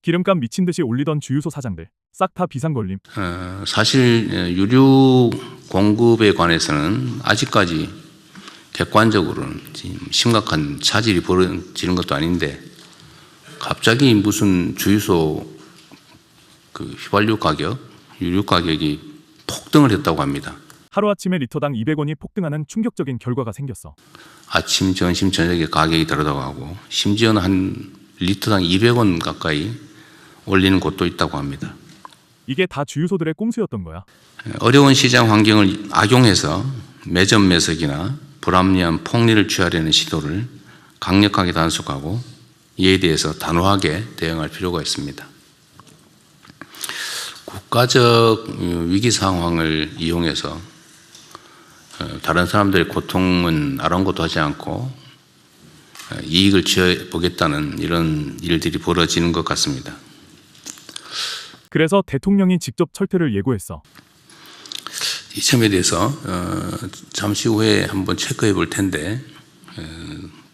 기름값 미친 듯이 올리던 주유소 사장들 싹 다 비상걸림. 사실 유류 공급에 관해서는 아직까지 객관적으로는 지금 심각한 차질이 벌어지는 것도 아닌데 갑자기 무슨 주유소 그 휘발유 가격, 유류 가격이 폭등을 했다고 합니다. 하루아침에 리터당 200원이 폭등하는 충격적인 결과가 생겼어. 아침, 점심, 저녁에 가격이 다르다고 하고 심지어는 한 리터당 200원 가까이 올리는 곳도 있다고 합니다. 이게 다 주유소들의 꼼수였던 거야. 어려운 시장 환경을 악용해서 매점 매석이나 불합리한 폭리를 취하려는 시도를 강력하게 단속하고 이에 대해서 단호하게 대응할 필요가 있습니다. 국가적 위기 상황을 이용해서 다른 사람들의 고통은 아랑곳도 하지 않고 이익을 취해보겠다는 이런 일들이 벌어지는 것 같습니다. 그래서 대통령이 직접 철퇴를 예고했어. 이 점에 대해서 잠시 후에 한번 체크해 볼 텐데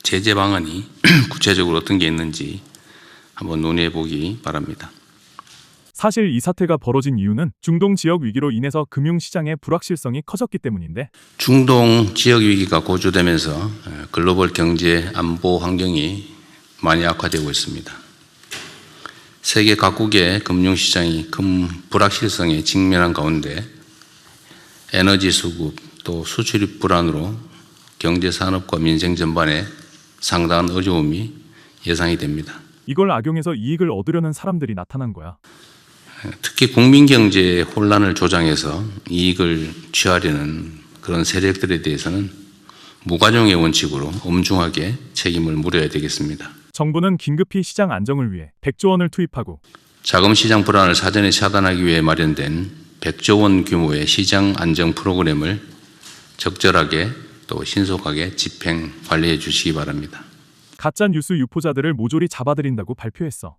제재 방안이 구체적으로 어떤 게 있는지 한번 논의해 보기 바랍니다. 사실 이 사태가 벌어진 이유는 중동 지역 위기로 인해서 금융시장의 불확실성이 커졌기 때문인데 중동 지역 위기가 고조되면서 글로벌 경제 안보 환경이 많이 악화되고 있습니다. 세계 각국의 금융시장이 큰 불확실성에 직면한 가운데 에너지 수급 또 수출입 불안으로 경제 산업과 민생 전반에 상당한 어려움이 예상이 됩니다. 이걸 악용해서 이익을 얻으려는 사람들이 나타난 거야. 특히 국민 경제의 혼란을 조장해서 이익을 취하려는 그런 세력들에 대해서는 무관용의 원칙으로 엄중하게 책임을 물어야 되겠습니다. 정부는 긴급히 시장 안정을 위해 100조 원을 투입하고 자금 시장 불안을 사전에 차단하기 위해 마련된 100조 원 규모의 시장 안정 프로그램을 적절하게 또 신속하게 집행 관리해 주시기 바랍니다. 가짜 뉴스 유포자들을 모조리 잡아들인다고 발표했어.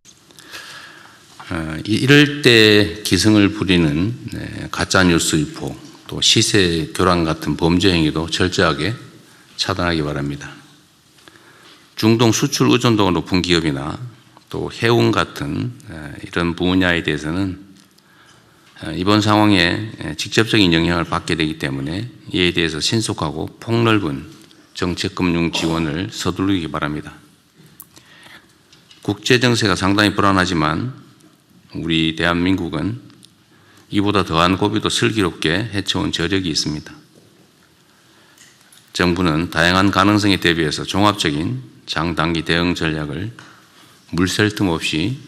이럴 때 기승을 부리는 가짜 뉴스 유포 또 시세 교란 같은 범죄 행위도 철저하게 차단하기 바랍니다. 중동 수출 의존도가 높은 기업이나 또 해운 같은 이런 분야에 대해서는 이번 상황에 직접적인 영향을 받게 되기 때문에 이에 대해서 신속하고 폭넓은 정책금융 지원을 서두르기 바랍니다. 국제 정세가 상당히 불안하지만 우리 대한민국은 이보다 더한 고비도 슬기롭게 헤쳐온 저력이 있습니다. 정부는 다양한 가능성에 대비해서 종합적인 장단기 대응 전략을 물샐 틈 없이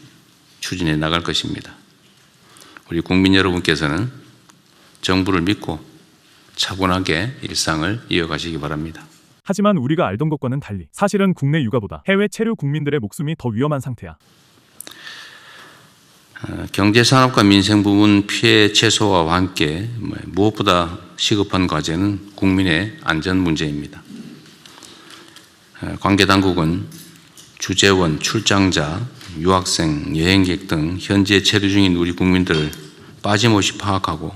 추진해 나갈 것입니다. 우리 국민 여러분께서는 정부를 믿고 차분하게 일상을 이어가시기 바랍니다. 하지만 우리가 알던 것과는 달리 사실은 국내 육아보다 해외 체류 국민들의 목숨이 더 위험한 상태야. 경제산업과 민생 부문 피해 최소화와 함께 무엇보다 시급한 과제는 국민의 안전 문제입니다. 관계 당국은 주재원, 출장자, 유학생, 여행객 등 현재 체류 중인 우리 국민들을 빠짐없이 파악하고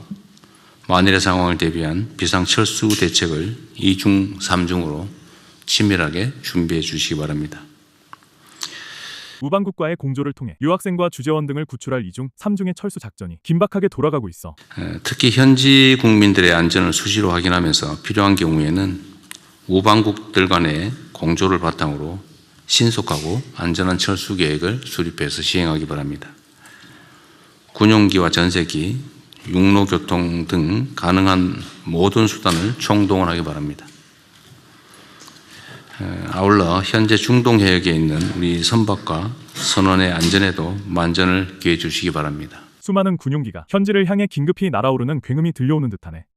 만일의 상황을 대비한 비상철수 대책을 2중, 3중으로 치밀하게 준비해 주시기 바랍니다. 우방국과의 공조를 통해 유학생과 주재원 등을 구출할 2중, 3중의 철수 작전이 긴박하게 돌아가고 있어. 특히 현지 국민들의 안전을 수시로 확인하면서 필요한 경우에는 우방국들 간의 공조를 바탕으로 신속하고 안전한 철수 계획을 수립해서 시행하기 바랍니다. 군용기와 전세기, 육로교통 등 가능한 모든 수단을 총동원하기 바랍니다. 아울러 현재 중동 해역에 있는 우리 선박과 선원의 안전에도 만전을 기해 주시기 바랍니다. 수많은 군용기가 현지를 향해 긴급히 날아오르는 굉음이 들려오는 듯하네.